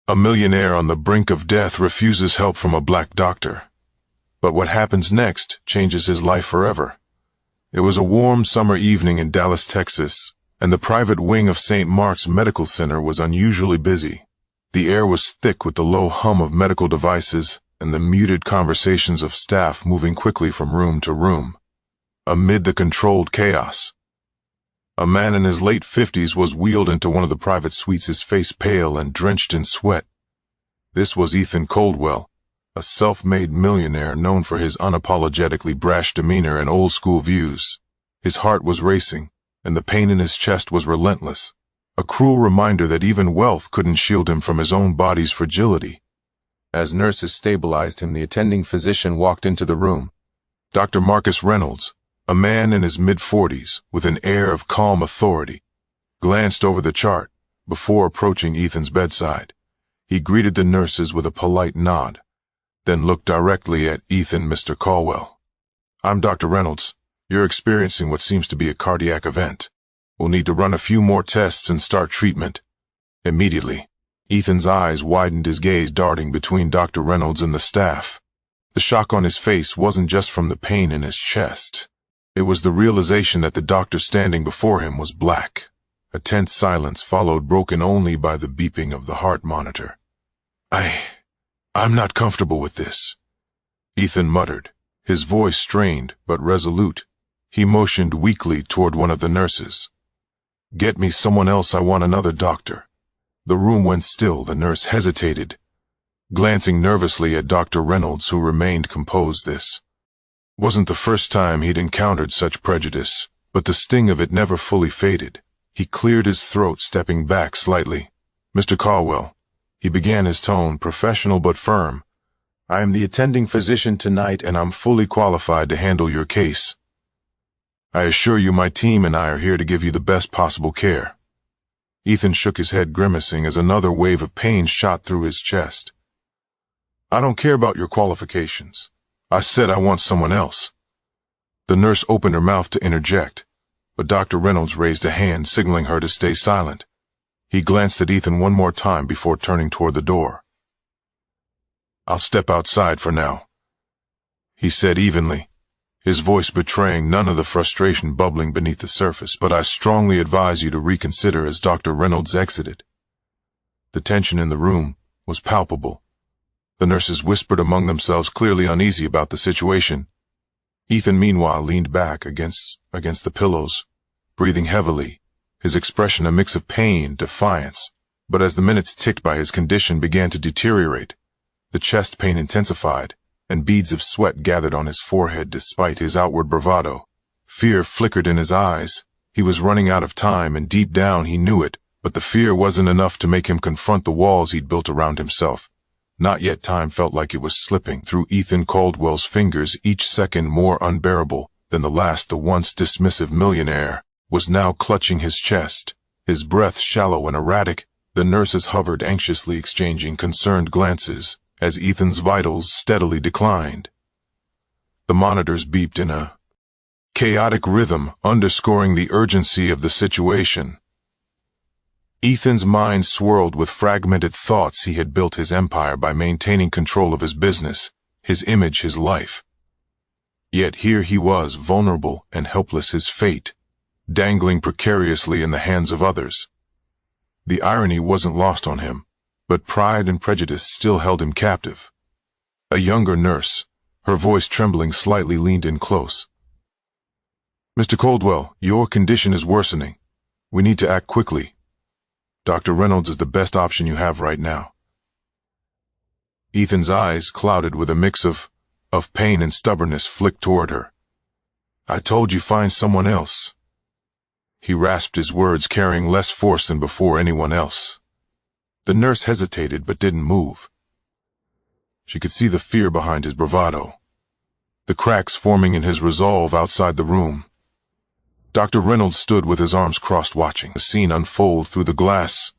A millionaire on the brink of death refuses help from a black doctor. But what happens next changes his life forever. It was a warm summer evening in Dallas, Texas, and the private wing of St. Mark's Medical Center was unusually busy. The air was thick with the low hum of medical devices and the muted conversations of staff moving quickly from room to room. Amid the controlled chaos, a man in his late 50s was wheeled into one of the private suites, his face pale and drenched in sweat. This was Ethan Coldwell, a self-made millionaire known for his unapologetically brash demeanor and old-school views. His heart was racing, and the pain in his chest was relentless, a cruel reminder that even wealth couldn't shield him from his own body's fragility. As nurses stabilized him, the attending physician walked into the room. Dr. Marcus Reynolds, a man in his mid-40s, with an air of calm authority, glanced over the chart before approaching Ethan's bedside. He greeted the nurses with a polite nod, then looked directly at Ethan. "Mr. Caldwell, I'm Dr. Reynolds. You're experiencing what seems to be a cardiac event. We'll need to run a few more tests and start treatment immediately." Ethan's eyes widened, his gaze darting between Dr. Reynolds and the staff. The shock on his face wasn't just from the pain in his chest. It was the realization that the doctor standing before him was black. A tense silence followed, broken only by the beeping of the heart monitor. I'm not comfortable with this," Ethan muttered, his voice strained but resolute. He motioned weakly toward one of the nurses. "Get me someone else. I want another doctor." The room went still. The nurse hesitated, glancing nervously at Dr. Reynolds, who remained composed. This wasn't the first time he'd encountered such prejudice, but the sting of it never fully faded. He cleared his throat, stepping back slightly. "Mr. Caldwell," he began, his tone professional but firm, "I am the attending physician tonight, and I'm fully qualified to handle your case. I assure you my team and I are here to give you the best possible care." Ethan shook his head, grimacing as another wave of pain shot through his chest. "I don't care about your qualifications. I said I want someone else." The nurse opened her mouth to interject, but Dr. Reynolds raised a hand, signaling her to stay silent. He glanced at Ethan one more time before turning toward the door. "I'll step outside for now," he said evenly, his voice betraying none of the frustration bubbling beneath the surface. "But I strongly advise you to reconsider." As Dr. Reynolds exited, the tension in the room was palpable. The nurses whispered among themselves, clearly uneasy about the situation. Ethan, meanwhile, leaned back against the pillows, breathing heavily, his expression a mix of pain, defiance. But as the minutes ticked by, his condition began to deteriorate. The chest pain intensified, and beads of sweat gathered on his forehead despite his outward bravado. Fear flickered in his eyes. He was running out of time, and deep down he knew it, but the fear wasn't enough to make him confront the walls he'd built around himself. Not yet. Time felt like it was slipping through Ethan Caldwell's fingers, each second more unbearable than the last. The once dismissive millionaire was now clutching his chest, his breath shallow and erratic. The nurses hovered anxiously, exchanging concerned glances as Ethan's vitals steadily declined. The monitors beeped in a chaotic rhythm, underscoring the urgency of the situation. Ethan's mind swirled with fragmented thoughts. He had built his empire by maintaining control of his business, his image, his life. Yet here he was, vulnerable and helpless, his fate dangling precariously in the hands of others. The irony wasn't lost on him, but pride and prejudice still held him captive. A younger nurse, her voice trembling slightly, leaned in close. "Mr. Caldwell, your condition is worsening. We need to act quickly. Dr. Reynolds is the best option you have right now." Ethan's eyes, clouded with a mix of pain and stubbornness, flicked toward her. "I told you find someone else." He rasped his words, carrying less force than before. "Anyone else." The nurse hesitated but didn't move. She could see the fear behind his bravado, the cracks forming in his resolve outside the room. Dr. Reynolds stood with his arms crossed, watching the scene unfold through the glass.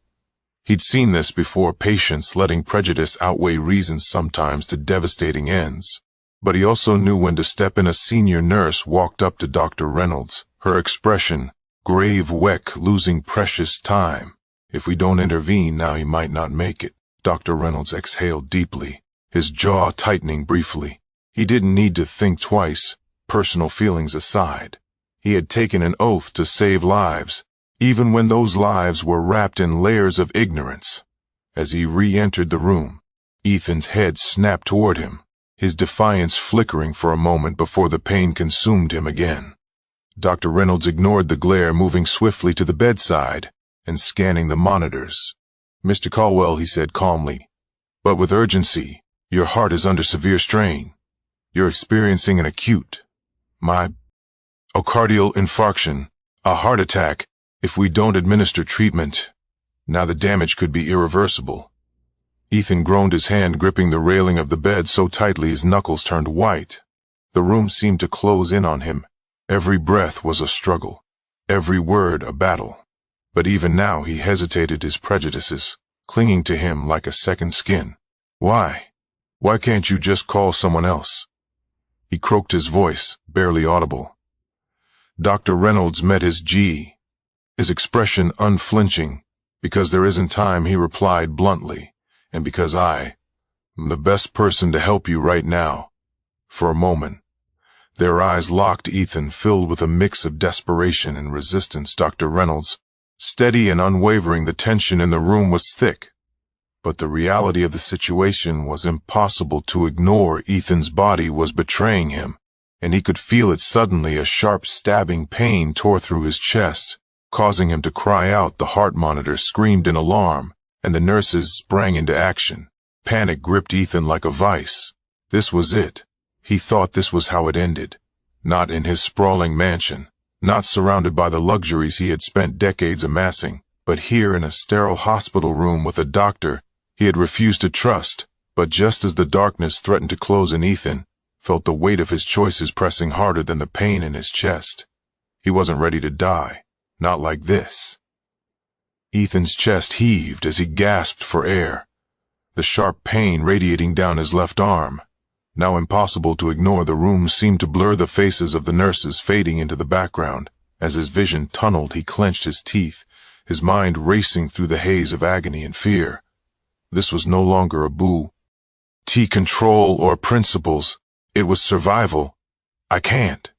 He'd seen this before, patience letting prejudice outweigh reason sometimes to devastating ends. But he also knew when to step in. A senior nurse walked up to Dr. Reynolds, her expression grave, weak, losing precious time. "If we don't intervene now, he might not make it." Dr. Reynolds exhaled deeply, his jaw tightening briefly. He didn't need to think twice, personal feelings aside. He had taken an oath to save lives, even when those lives were wrapped in layers of ignorance. As he re-entered the room, Ethan's head snapped toward him, his defiance flickering for a moment before the pain consumed him again. Dr. Reynolds ignored the glare, moving swiftly to the bedside and scanning the monitors. "Mr. Caldwell," he said calmly, but with urgency, "your heart is under severe strain. You're experiencing an acute myocardial infarction, a heart attack. If we don't administer treatment, now the damage could be irreversible." Ethan groaned, his hand gripping the railing of the bed so tightly his knuckles turned white. The room seemed to close in on him. Every breath was a struggle, every word a battle. But even now he hesitated, his prejudices clinging to him like a second skin. "Why? Why can't you just call someone else?" He croaked, his voice barely audible. Dr. Reynolds met his his expression unflinching. "Because there isn't time," he replied bluntly, "and because I'm the best person to help you right now." For a moment, their eyes locked, Ethan filled with a mix of desperation and resistance. Dr. Reynolds, steady and unwavering, the tension in the room was thick. But the reality of the situation was impossible to ignore. Ethan's body was betraying him, and he could feel it suddenly. A sharp stabbing pain tore through his chest, causing him to cry out. The heart monitor screamed in alarm, and the nurses sprang into action. Panic gripped Ethan like a vice. This was it. He thought this was how it ended. Not in his sprawling mansion, not surrounded by the luxuries he had spent decades amassing, but here in a sterile hospital room with a doctor he had refused to trust. But just as the darkness threatened to close in, Ethan felt the weight of his choices pressing harder than the pain in his chest. He wasn't ready to die. Not like this. Ethan's chest heaved as he gasped for air, the sharp pain radiating down his left arm. Now impossible to ignore, the room seemed to blur, the faces of the nurses fading into the background. As his vision tunneled, he clenched his teeth, his mind racing through the haze of agony and fear. This was no longer a control or principles. It was survival. "I can't."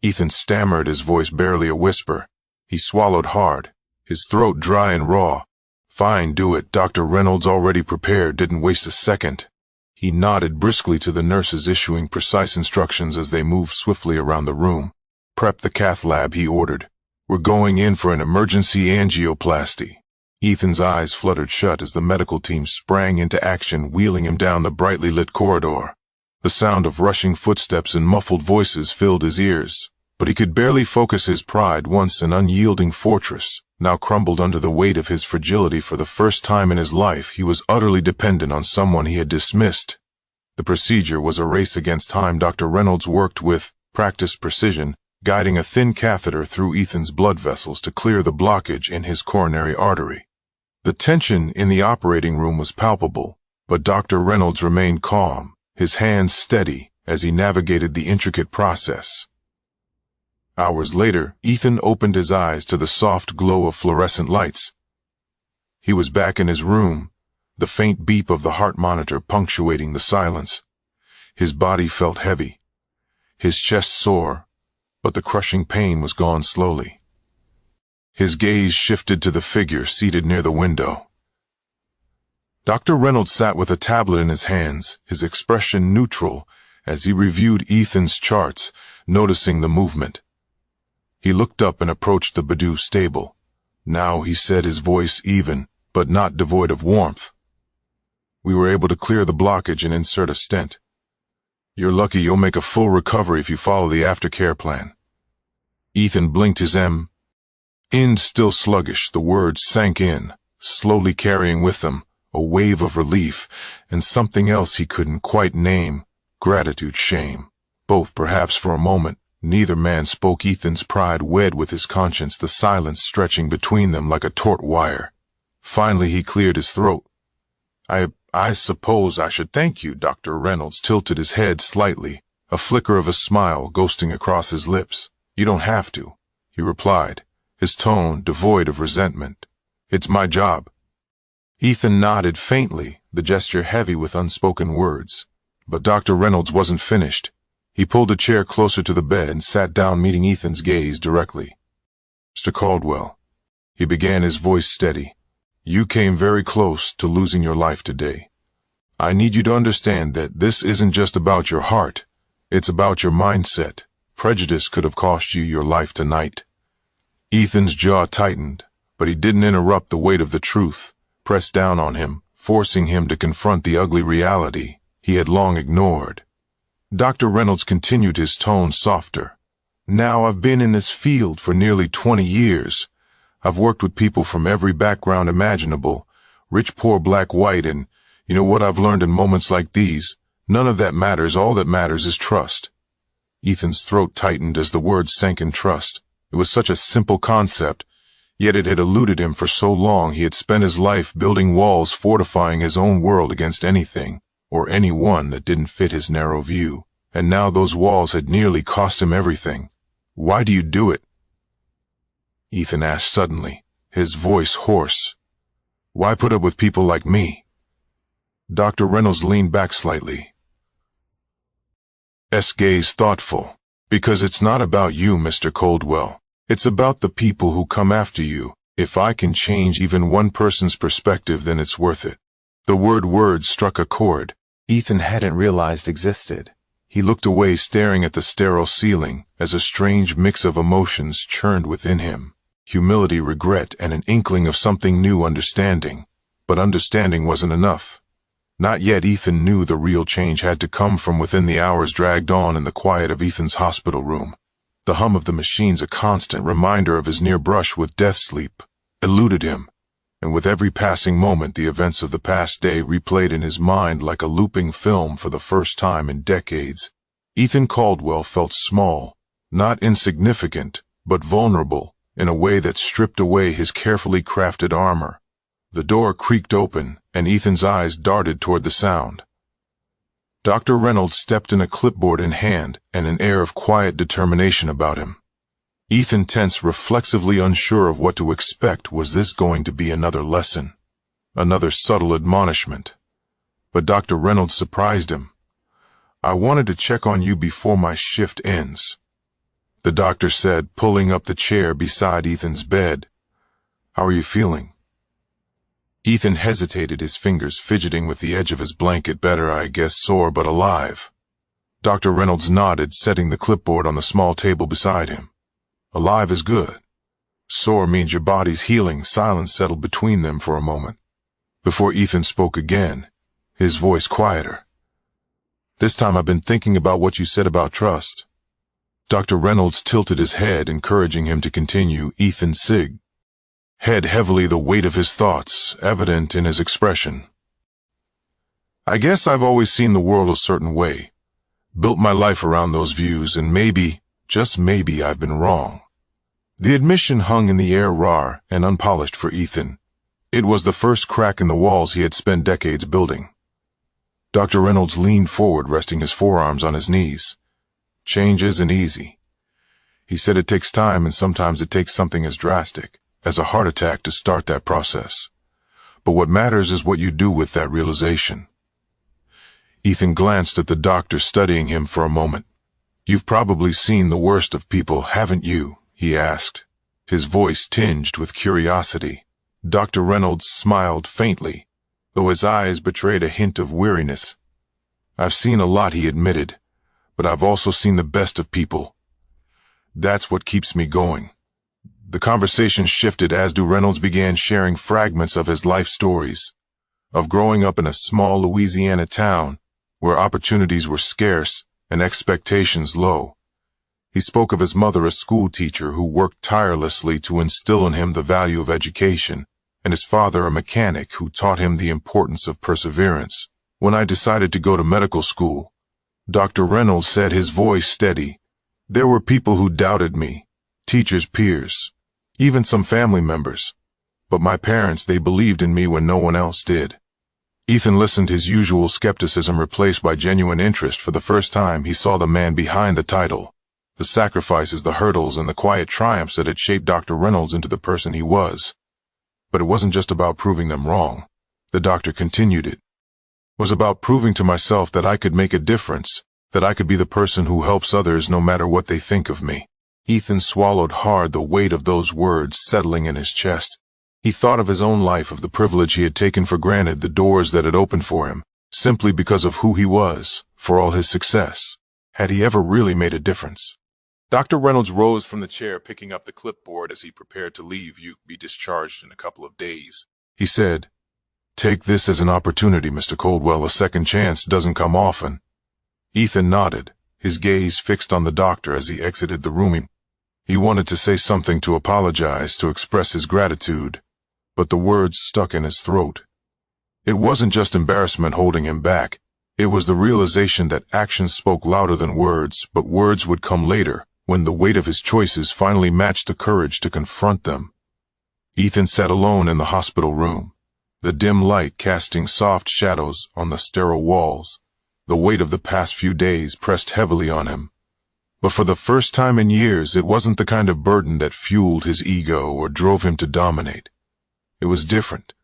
Ethan stammered, his voice barely a whisper. He swallowed hard, his throat dry and raw. "Fine, do it." Dr. Reynolds, already prepared, didn't waste a second. He nodded briskly to the nurses, issuing precise instructions as they moved swiftly around the room. "Prep the cath lab," he ordered. "We're going in for an emergency angioplasty." Ethan's eyes fluttered shut as the medical team sprang into action, wheeling him down the brightly lit corridor. The sound of rushing footsteps and muffled voices filled his ears, but he could barely focus. His pride, once an unyielding fortress, now crumbled under the weight of his fragility. For the first time in his life, he was utterly dependent on someone he had dismissed. The procedure was a race against time. Dr. Reynolds worked with practiced precision, guiding a thin catheter through Ethan's blood vessels to clear the blockage in his coronary artery. The tension in the operating room was palpable, but Dr. Reynolds remained calm, his hands steady as he navigated the intricate process. Hours later, Ethan opened his eyes to the soft glow of fluorescent lights. He was back in his room, the faint beep of the heart monitor punctuating the silence. His body felt heavy, his chest sore, but the crushing pain was gone slowly. His gaze shifted to the figure seated near the window. Dr. Reynolds sat with a tablet in his hands, his expression neutral as he reviewed Ethan's charts, noticing the movement. He looked up and approached the Badu stable. "Now," he said, his voice even, but not devoid of warmth. "We were able to clear the blockage and insert a stent. You're lucky. You'll make a full recovery if you follow the aftercare plan." Ethan blinked, his end still sluggish. The words sank in, slowly carrying with them a wave of relief and something else he couldn't quite name. Gratitude, shame. Both, perhaps, for a moment. Neither man spoke. Ethan's pride wed with his conscience, the silence stretching between them like a taut wire. Finally he cleared his throat. I suppose I should thank you." Dr. Reynolds tilted his head slightly, a flicker of a smile ghosting across his lips. "You don't have to," he replied, his tone devoid of resentment. "It's my job." Ethan nodded faintly, the gesture heavy with unspoken words. But Dr. Reynolds wasn't finished. He pulled a chair closer to the bed and sat down, meeting Ethan's gaze directly. "Mr. Caldwell," he began, his voice steady, "you came very close to losing your life today. I need you to understand that this isn't just about your heart. It's about your mindset. Prejudice could have cost you your life tonight." Ethan's jaw tightened, but he didn't interrupt. The weight of the truth pressed down on him, forcing him to confront the ugly reality he had long ignored. Dr. Reynolds continued, his tone softer. "Now, I've been in this field for nearly 20 years. I've worked with people from every background imaginable, rich, poor, black, white, and you know what I've learned in moments like these? None of that matters. All that matters is trust." Ethan's throat tightened as the words sank in. Trust. It was such a simple concept, yet it had eluded him for so long. He had spent his life building walls, fortifying his own world against anything or anyone that didn't fit his narrow view. And now those walls had nearly cost him everything. "Why do you do it?" Ethan asked suddenly, his voice hoarse. "Why put up with people like me?" Dr. Reynolds leaned back slightly, his gaze thoughtful. "Because it's not about you, Mr. Caldwell. It's about the people who come after you. If I can change even one person's perspective, then it's worth it." The word struck a chord Ethan hadn't realized existed. He looked away, staring at the sterile ceiling, as a strange mix of emotions churned within him. Humility, regret, and an inkling of something new, understanding. But understanding wasn't enough. Not yet. Ethan knew the real change had to come from within. The hours dragged on in the quiet of Ethan's hospital room. The hum of the machines, a constant reminder of his near brush with death sleep, eluded him. And with every passing moment, the events of the past day replayed in his mind like a looping film. For the first time in decades, Ethan Caldwell felt small, not insignificant, but vulnerable, in a way that stripped away his carefully crafted armor. The door creaked open, and Ethan's eyes darted toward the sound. Dr. Reynolds stepped in, a clipboard in hand and an air of quiet determination about him. Ethan tensed, reflexively unsure of what to expect. Was this going to be another lesson? Another subtle admonishment? But Dr. Reynolds surprised him. "I wanted to check on you before my shift ends," the doctor said, pulling up the chair beside Ethan's bed. "How are you feeling?" Ethan hesitated, his fingers fidgeting with the edge of his blanket. "Better, I guess. Sore but alive." Dr. Reynolds nodded, setting the clipboard on the small table beside him. "Alive is good. Sore means your body's healing." Silence settled between them for a moment, before Ethan spoke again, his voice quieter. "This time I've been thinking about what you said about trust." Dr. Reynolds tilted his head, encouraging him to continue. Ethan sigged, head heavily, the weight of his thoughts evident in his expression. "I guess I've always seen the world a certain way, built my life around those views, and maybe, just maybe, I've been wrong." The admission hung in the air, raw and unpolished for Ethan. It was the first crack in the walls he had spent decades building. Dr. Reynolds leaned forward, resting his forearms on his knees. "Change isn't easy," he said. "It takes time, and sometimes it takes something as drastic as a heart attack to start that process. But what matters is what you do with that realization." Ethan glanced at the doctor, studying him for a moment. "You've probably seen the worst of people, haven't you?" he asked, his voice tinged with curiosity. Dr. Reynolds smiled faintly, though his eyes betrayed a hint of weariness. "I've seen a lot," he admitted, "but I've also seen the best of people. That's what keeps me going." The conversation shifted as Reynolds began sharing fragments of his life stories, of growing up in a small Louisiana town where opportunities were scarce and expectations low. He spoke of his mother, a school teacher who worked tirelessly to instill in him the value of education, and his father, a mechanic who taught him the importance of perseverance. "When I decided to go to medical school," Dr. Reynolds said, his voice steady, "there were people who doubted me, teachers, peers, even some family members. But my parents, they believed in me when no one else did." Ethan listened, his usual skepticism replaced by genuine interest. For the first time, he saw the man behind the title, the sacrifices, the hurdles, and the quiet triumphs that had shaped Dr. Reynolds into the person he was. But it wasn't just about proving them wrong. the doctor continued. It was about proving to myself that I could make a difference, that I could be the person who helps others no matter what they think of me. Ethan swallowed hard, the weight of those words settling in his chest. He thought of his own life, of the privilege he had taken for granted, the doors that had opened for him, simply because of who he was, for all his success. Had he ever really made a difference? Dr. Reynolds rose from the chair, picking up the clipboard as he prepared to leave. "You be discharged in a couple of days," he said. "Take this as an opportunity, Mr. Coldwell. A second chance doesn't come often." Ethan nodded, his gaze fixed on the doctor as he exited the room. He wanted to say something, to apologize, to express his gratitude, but the words stuck in his throat. It wasn't just embarrassment holding him back. It was the realization that actions spoke louder than words, but words would come later, when the weight of his choices finally matched the courage to confront them. Ethan sat alone in the hospital room, the dim light casting soft shadows on the sterile walls. The weight of the past few days pressed heavily on him. But for the first time in years, it wasn't the kind of burden that fueled his ego or drove him to dominate. It was different,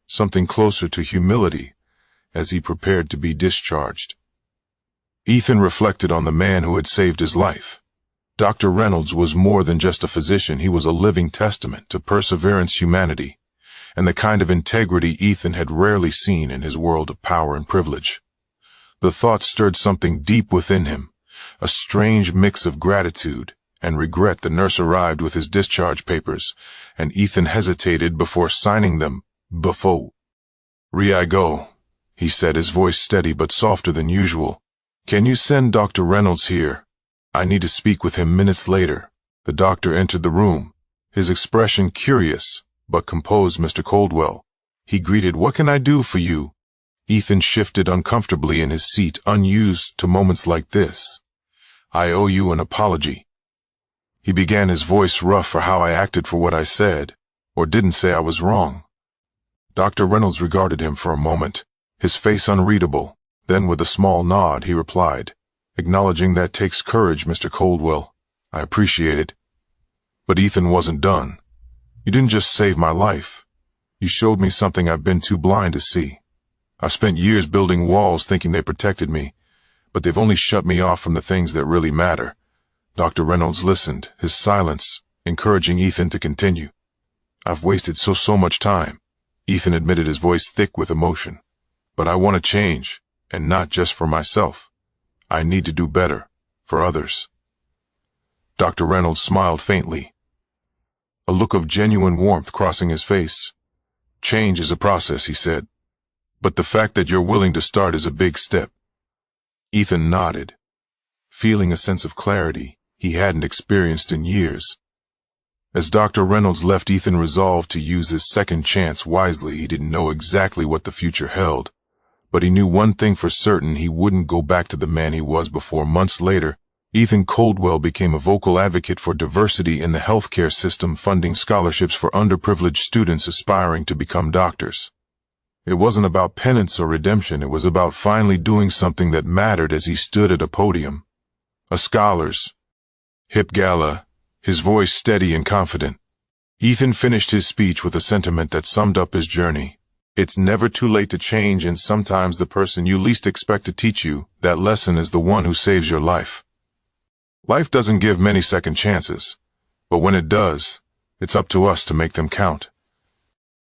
something closer to humility, as he prepared to be discharged. Ethan reflected on the man who had saved his life. Dr. Reynolds was more than just a physician. He was a living testament to perseverance, humanity, and the kind of integrity Ethan had rarely seen in his world of power and privilege. The thought stirred something deep within him, a strange mix of gratitude and regret. The nurse arrived with his discharge papers, and Ethan hesitated before signing them. "Before I go," he said, his voice steady but softer than usual. "Can you send Dr. Reynolds here? I need to speak with him." Minutes later, the doctor entered the room, his expression curious but composed. "Mr. Coldwell," he greeted. "What can I do for you?" Ethan shifted uncomfortably in his seat, unused to moments like this. "I owe you an apology," he began, his voice rough, "for how I acted, for what I said, or didn't say. I was wrong." Dr. Reynolds regarded him for a moment, his face unreadable. Then with a small nod, he replied, "Acknowledging that takes courage, Mr. Coldwell. I appreciate it." But Ethan wasn't done. "You didn't just save my life. You showed me something I've been too blind to see. I've spent years building walls thinking they protected me, but they've only shut me off from the things that really matter." Dr. Reynolds listened, his silence encouraging Ethan to continue. "I've wasted so much time," Ethan admitted, his voice thick with emotion. "But I want to change, and not just for myself. I need to do better for others." Dr. Reynolds smiled faintly, a look of genuine warmth crossing his face. "Change is a process," he said, "but the fact that you're willing to start is a big step." Ethan nodded, feeling a sense of clarity he hadn't experienced in years. As Dr. Reynolds left, Ethan resolved to use his second chance wisely. He didn't know exactly what the future held, but he knew one thing for certain: he wouldn't go back to the man he was before. Months later, Ethan Coldwell became a vocal advocate for diversity in the healthcare system, funding scholarships for underprivileged students aspiring to become doctors. It wasn't about penance or redemption. It was about finally doing something that mattered. As he stood at a podium, a scholars' hip gala, his voice steady and confident, Ethan finished his speech with a sentiment that summed up his journey. It's never too late to change, and sometimes the person you least expect to teach you that lesson is the one who saves your life. Life doesn't give many second chances, but when it does, it's up to us to make them count.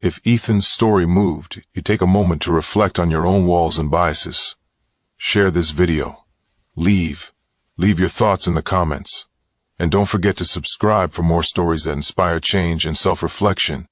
If Ethan's story moved, you take a moment to reflect on your own walls and biases. Share this video. Leave your thoughts in the comments. And don't forget to subscribe for more stories that inspire change and self-reflection.